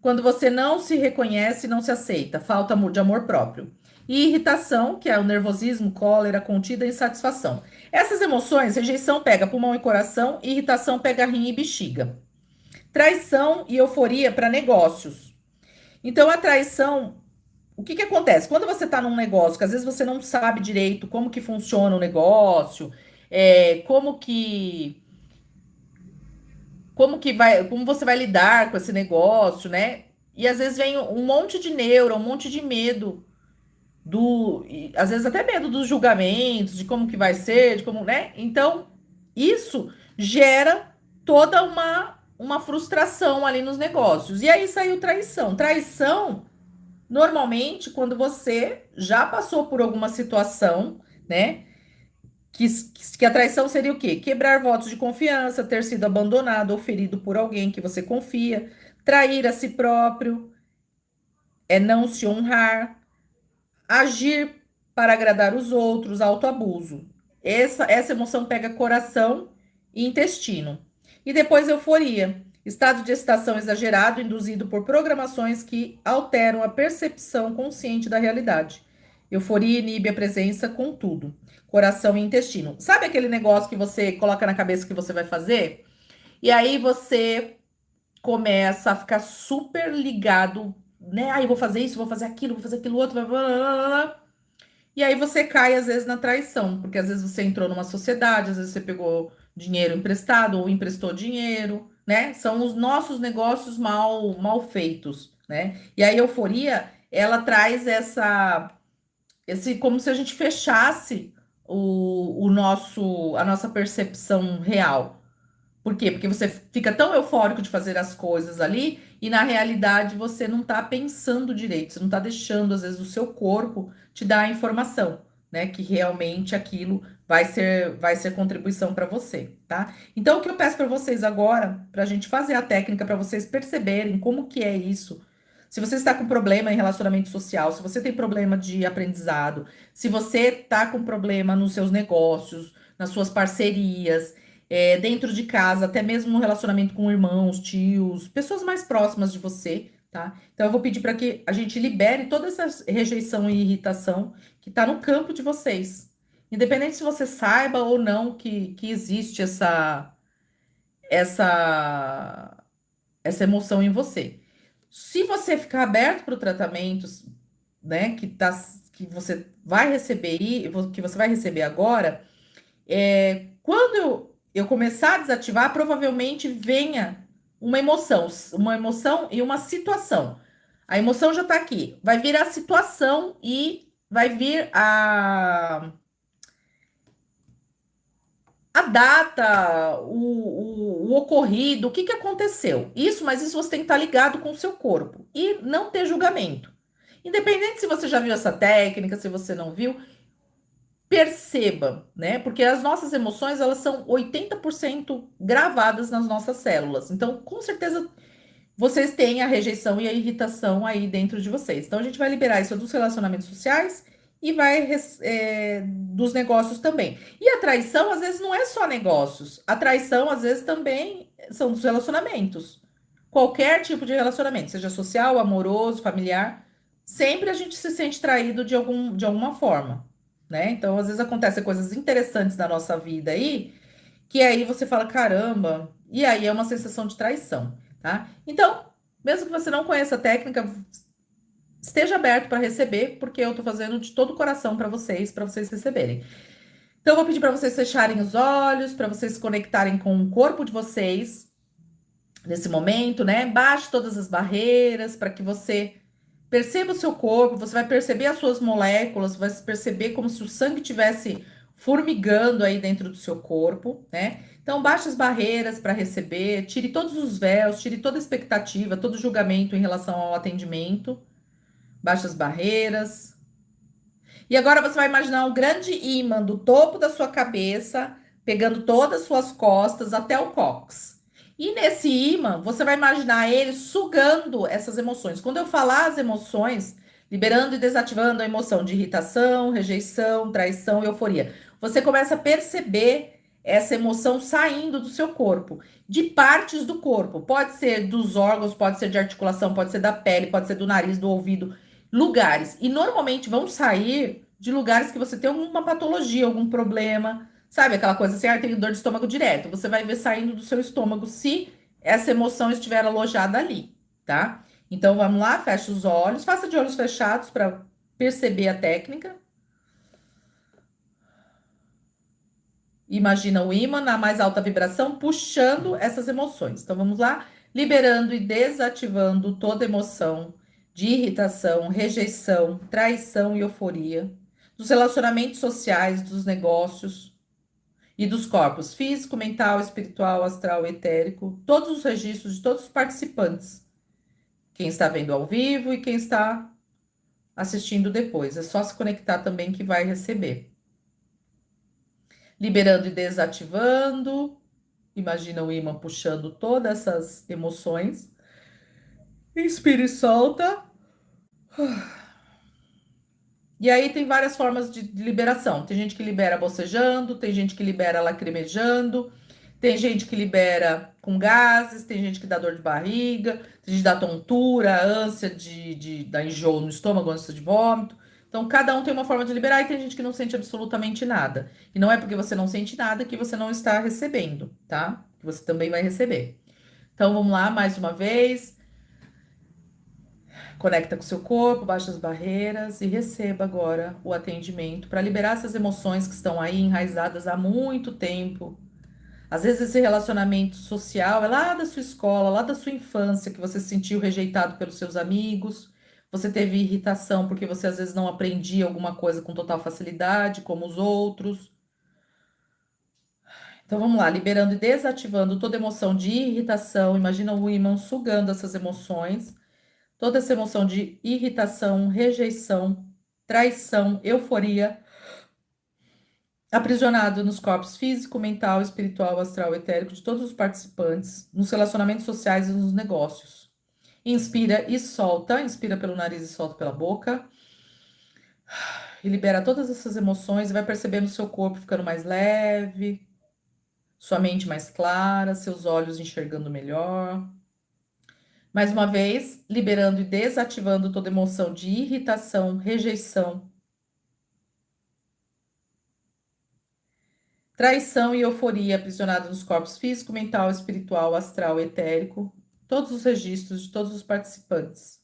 quando você não se reconhece e não se aceita, falta de amor próprio. E irritação, que é o nervosismo, cólera, contida e insatisfação. Essas emoções, rejeição pega pulmão e coração, irritação pega rim e bexiga. Traição e euforia para negócios. Então, a traição, o que que acontece? Quando você está num negócio, que às vezes você não sabe direito como que funciona o negócio, como você vai lidar com esse negócio, né? E às vezes vem um monte de neura, um monte de medo às vezes até medo dos julgamentos, de como que vai ser, de como, né? Então, isso gera toda uma frustração ali nos negócios. E aí saiu traição. Traição, normalmente, quando você já passou por alguma situação, né? Que a traição seria o quê? Quebrar votos de confiança, ter sido abandonado ou ferido por alguém que você confia, trair a si próprio, é não se honrar, agir para agradar os outros, autoabuso. Essa emoção pega coração e intestino. E depois euforia, estado de excitação exagerado induzido por programações que alteram a percepção consciente da realidade. Euforia inibe a presença com tudo. Coração e intestino. Sabe aquele negócio que você coloca na cabeça que você vai fazer? E aí você começa a ficar super ligado, né? Ah, eu vou fazer isso, vou fazer aquilo, vou fazer aquilo outro. Blá, blá, blá, blá. E aí você cai, às vezes, na traição, porque às vezes você entrou numa sociedade, às vezes você pegou dinheiro emprestado ou emprestou dinheiro, né? São os nossos negócios mal feitos, né? E a euforia, ela traz como se a gente fechasse a nossa percepção real. Por quê? Porque você fica tão eufórico de fazer as coisas ali e na realidade você não está pensando direito, você não está deixando, às vezes, o seu corpo te dar a informação, né? Que realmente aquilo vai ser contribuição para você, tá? Então, o que eu peço para vocês agora, para a gente fazer a técnica, para vocês perceberem como que é isso. Se você está com problema em relacionamento social, se você tem problema de aprendizado, se você está com problema nos seus negócios, nas suas parcerias, dentro de casa, até mesmo no relacionamento com irmãos, tios, pessoas mais próximas de você, tá? Então eu vou pedir para que a gente libere toda essa rejeição e irritação que está no campo de vocês. Independente se você saiba ou não que existe essa, essa emoção em você. Se você ficar aberto para o tratamento, né, que você vai receber que você vai receber agora, quando eu começar a desativar, provavelmente venha uma emoção e uma situação. A emoção já está aqui, vai vir a situação e vai vir a data, o ocorrido, o que que aconteceu. Mas isso você tem que estar ligado com o seu corpo e não ter julgamento. Independente se você já viu essa técnica, se você não viu, perceba, né? Porque as nossas emoções, elas são 80% gravadas nas nossas células. Então, com certeza, vocês têm a rejeição e a irritação aí dentro de vocês. Então, a gente vai liberar isso dos relacionamentos sociais e dos negócios também. E a traição, às vezes, não é só negócios. A traição, às vezes, também são dos relacionamentos. Qualquer tipo de relacionamento, seja social, amoroso, familiar, sempre a gente se sente traído de alguma forma, né? Então, às vezes acontecem coisas interessantes na nossa vida aí, que aí você fala, caramba, e aí é uma sensação de traição. tá? Então, mesmo que você não conheça a técnica, esteja aberto para receber, porque eu tô fazendo de todo o coração para vocês receberem. Então, eu vou pedir para vocês fecharem os olhos, para vocês se conectarem com o corpo de vocês nesse momento, né? Baixe todas as barreiras para que você perceba o seu corpo, você vai perceber as suas moléculas, vai perceber como se o sangue tivesse formigando aí dentro do seu corpo, né? Então, baixe as barreiras para receber, tire todos os véus, tire toda a expectativa, todo julgamento em relação ao atendimento, baixe as barreiras. E agora você vai imaginar um grande ímã do topo da sua cabeça, pegando todas as suas costas até o cóccix. E nesse ímã, você vai imaginar ele sugando essas emoções. Quando eu falar as emoções, liberando e desativando a emoção de irritação, rejeição, traição e euforia, você começa a perceber essa emoção saindo do seu corpo, de partes do corpo. Pode ser dos órgãos, pode ser de articulação, pode ser da pele, pode ser do nariz, do ouvido, lugares. E normalmente vão sair de lugares que você tem alguma patologia, algum problema. Sabe aquela coisa assim, ah, tenho dor de estômago direto. Você vai ver saindo do seu estômago se essa emoção estiver alojada ali, tá? Então vamos lá, fecha os olhos, faça de olhos fechados para perceber a técnica. Imagina o ímã na mais alta vibração puxando essas emoções. Então vamos lá, liberando e desativando toda emoção de irritação, rejeição, traição e euforia, dos relacionamentos sociais, dos negócios e dos corpos físico, mental, espiritual, astral, etérico, todos os registros de todos os participantes. Quem está vendo ao vivo e quem está assistindo depois. É só se conectar também que vai receber. Liberando e desativando. Imagina o ímã puxando todas essas emoções. Inspira e solta. E aí tem várias formas de liberação. Tem gente que libera bocejando, tem gente que libera lacrimejando, tem gente que libera com gases, tem gente que dá dor de barriga, tem gente que dá tontura, ânsia de dar enjoo no estômago, ânsia de vômito. Então, cada um tem uma forma de liberar e tem gente que não sente absolutamente nada. E não é porque você não sente nada que você não está recebendo, tá? Que você também vai receber. Então, vamos lá, mais uma vez. Conecta com o seu corpo, baixa as barreiras e receba agora o atendimento para liberar essas emoções que estão aí enraizadas há muito tempo. Às vezes esse relacionamento social é lá da sua escola, lá da sua infância, que você se sentiu rejeitado pelos seus amigos, você teve irritação porque você às vezes não aprendia alguma coisa com total facilidade, como os outros. Então vamos lá, liberando e desativando toda emoção de irritação. Imagina o ímã sugando essas emoções. Toda essa emoção de irritação, rejeição, traição, euforia, aprisionado nos corpos físico, mental, espiritual, astral, etérico de todos os participantes, nos relacionamentos sociais e nos negócios. Inspira e solta, inspira pelo nariz e solta pela boca. E libera todas essas emoções e vai percebendo o seu corpo ficando mais leve, sua mente mais clara, seus olhos enxergando melhor. Mais uma vez, liberando e desativando toda emoção de irritação, rejeição, traição e euforia aprisionada nos corpos físico, mental, espiritual, astral, etérico, todos os registros de todos os participantes.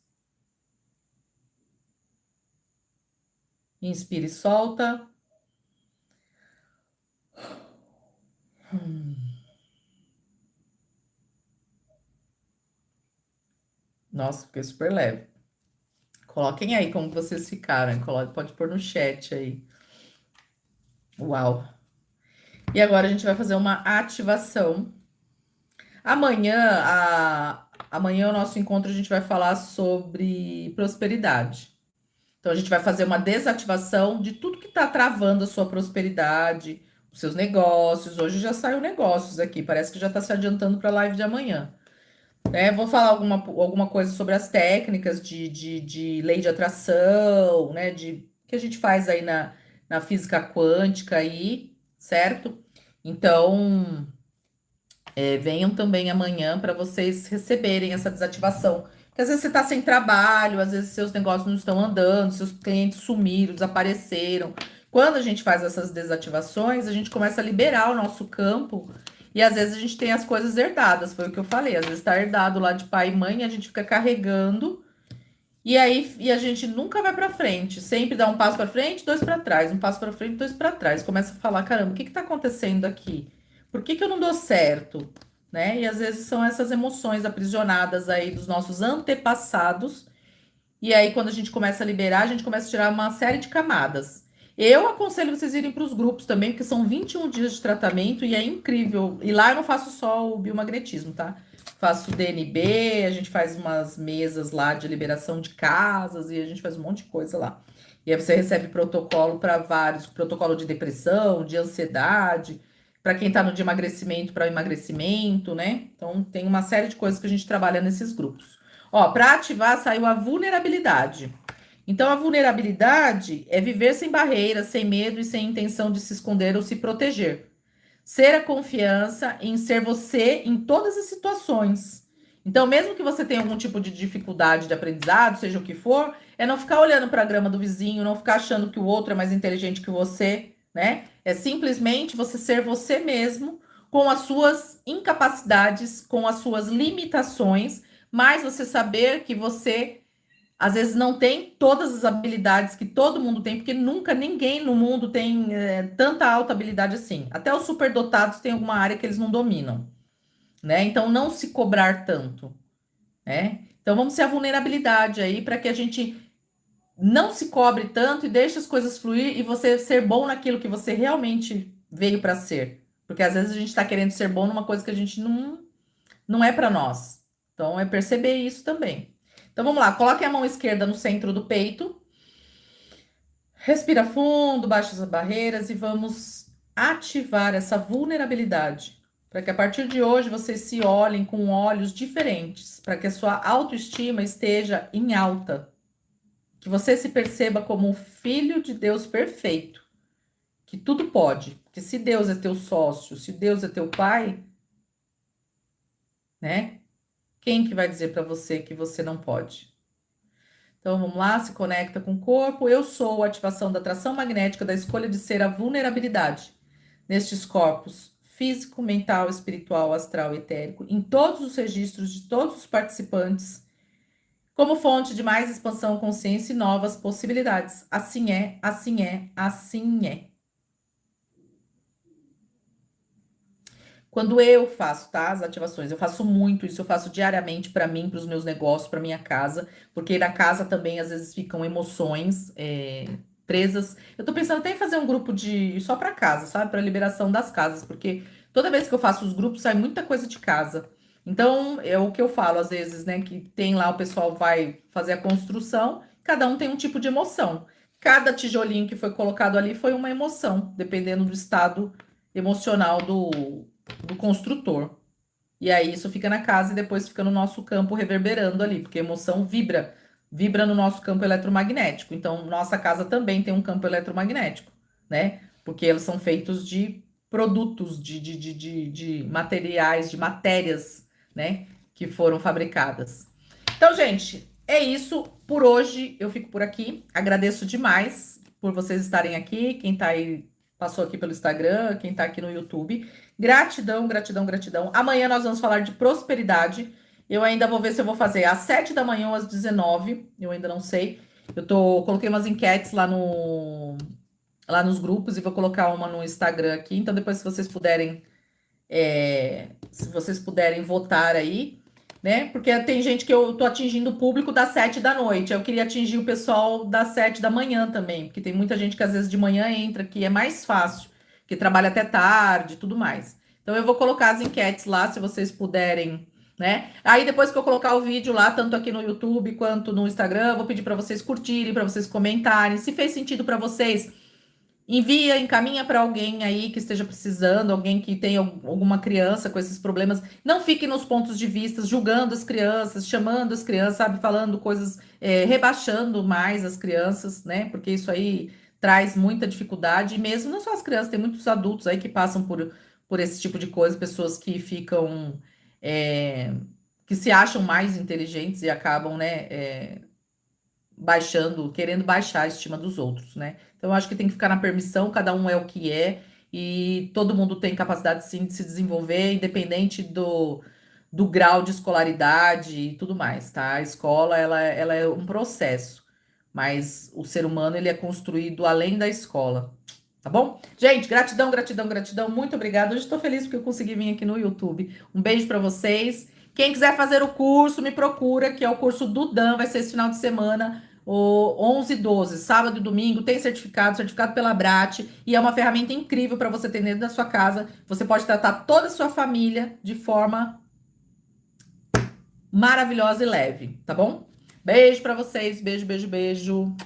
Inspira e solta. Nossa, fiquei super leve. Coloquem aí como vocês ficaram. Pode pôr no chat aí. Uau. E agora a gente vai fazer uma ativação. Amanhã o nosso encontro a gente vai falar sobre prosperidade. Então a gente vai fazer uma desativação de tudo que está travando a sua prosperidade, os seus negócios. Hoje já saiu negócios aqui, parece que já está se adiantando para a live de amanhã. Né? Vou falar alguma coisa sobre as técnicas de lei de atração, né? Que a gente faz aí na física quântica aí, certo? Então, venham também amanhã para vocês receberem essa desativação. Porque às vezes você está sem trabalho, às vezes seus negócios não estão andando, seus clientes sumiram, desapareceram. Quando a gente faz essas desativações, a gente começa a liberar o nosso campo E às vezes a gente tem as coisas herdadas, foi o que eu falei. Às vezes tá herdado lá de pai e mãe, a gente fica carregando e aí a gente nunca vai para frente. Sempre dá um passo para frente, dois para trás, um passo para frente, dois para trás. Começa a falar, caramba, o que que tá acontecendo aqui? Por que que eu não dou certo? Né? E às vezes são essas emoções aprisionadas aí dos nossos antepassados e aí, quando a gente começa a liberar, a gente começa a tirar uma série de camadas. Eu aconselho vocês irem para os grupos também, porque são 21 dias de tratamento e é incrível. E lá eu não faço só o biomagnetismo, tá? Faço DNB, a gente faz umas mesas lá de liberação de casas e a gente faz um monte de coisa lá. E aí você recebe protocolo para vários, protocolo de depressão, de ansiedade, para quem tá no de emagrecimento, para emagrecimento, né? Então tem uma série de coisas que a gente trabalha nesses grupos. Ó, para ativar saiu a vulnerabilidade. Então, a vulnerabilidade é viver sem barreiras, sem medo e sem intenção de se esconder ou se proteger. Ser a confiança em ser você em todas as situações. Então, mesmo que você tenha algum tipo de dificuldade de aprendizado, seja o que for, é não ficar olhando para a grama do vizinho, não ficar achando que o outro é mais inteligente que você, né? É simplesmente você ser você mesmo, com as suas incapacidades, com as suas limitações, mas você saber que você às vezes não tem todas as habilidades que todo mundo tem, porque nunca ninguém no mundo tem tanta alta habilidade assim. Até os superdotados têm alguma área que eles não dominam, né? Então não se cobrar tanto, né? Então vamos ser a vulnerabilidade aí para que a gente não se cobre tanto e deixe as coisas fluir e você ser bom naquilo que você realmente veio para ser. Porque às vezes a gente está querendo ser bom numa coisa que a gente não é para nós. Então é perceber isso também. Então vamos lá, coloque a mão esquerda no centro do peito, respira fundo, baixa as barreiras e vamos ativar essa vulnerabilidade. Para que a partir de hoje vocês se olhem com olhos diferentes, para que a sua autoestima esteja em alta, que você se perceba como um filho de Deus perfeito, que tudo pode, porque se Deus é teu sócio, se Deus é teu pai, né? Quem que vai dizer para você que você não pode? Então vamos lá, se conecta com o corpo. Eu sou a ativação da atração magnética da escolha de ser a vulnerabilidade nestes corpos físico, mental, espiritual, astral e etérico, em todos os registros de todos os participantes, como fonte de mais expansão, consciência e novas possibilidades. Assim é, assim é, assim é. Quando eu faço, tá, as ativações, eu faço muito isso, eu faço diariamente para mim, para os meus negócios, para minha casa, porque na casa também às vezes ficam emoções presas. Eu tô pensando até em fazer um grupo de só para casa, sabe, para liberação das casas, porque toda vez que eu faço os grupos sai muita coisa de casa. Então, é o que eu falo às vezes, né, que tem lá o pessoal vai fazer a construção, cada um tem um tipo de emoção. Cada tijolinho que foi colocado ali foi uma emoção, dependendo do estado emocional do construtor. E aí isso fica na casa e depois fica no nosso campo reverberando ali, porque a emoção vibra no nosso campo eletromagnético. Então, nossa casa também tem um campo eletromagnético, né? Porque eles são feitos de produtos, de materiais, de matérias, né? Que foram fabricadas. Então, gente, é isso. Por hoje eu fico por aqui. Agradeço demais por vocês estarem aqui. Quem tá aí, passou aqui pelo Instagram, quem tá aqui no YouTube. Gratidão, gratidão, gratidão. Amanhã nós vamos falar de prosperidade. Eu ainda vou ver se eu vou fazer às 7 da manhã ou às 19. Eu ainda não sei. Coloquei umas enquetes lá nos grupos e vou colocar uma no Instagram aqui. Então, depois, se vocês puderem votar aí, né? Porque tem gente que eu tô atingindo o público das 7 da noite. Eu queria atingir o pessoal das 7 da manhã também, porque tem muita gente que às vezes de manhã entra, que é mais fácil, que trabalha até tarde e tudo mais. Então eu vou colocar as enquetes lá, se vocês puderem, né? Aí depois que eu colocar o vídeo lá, tanto aqui no YouTube quanto no Instagram, eu vou pedir para vocês curtirem, para vocês comentarem. Se fez sentido para vocês, envia, encaminha para alguém aí que esteja precisando, alguém que tenha alguma criança com esses problemas. Não fique nos pontos de vista, julgando as crianças, chamando as crianças, sabe, falando coisas, rebaixando mais as crianças, né? Porque isso aí traz muita dificuldade, e mesmo não só as crianças, tem muitos adultos aí que passam por esse tipo de coisa, pessoas que ficam, é, que se acham mais inteligentes e acabam, né, querendo baixar a estima dos outros, né? Então, eu acho que tem que ficar na permissão, cada um é o que é, e todo mundo tem capacidade sim de se desenvolver, independente do grau de escolaridade e tudo mais, tá? A escola, ela é um processo, mas o ser humano, ele é construído além da escola, tá bom? Gente, gratidão, gratidão, gratidão, muito obrigada. Hoje estou feliz porque eu consegui vir aqui no YouTube. Um beijo para vocês. Quem quiser fazer o curso, me procura, que é o curso do Dan, vai ser esse final de semana, o 11 e 12, sábado e domingo, tem certificado, certificado pela Brat, e é uma ferramenta incrível para você ter dentro da sua casa. Você pode tratar toda a sua família de forma maravilhosa e leve, tá bom? Beijo para vocês, beijo, beijo, beijo.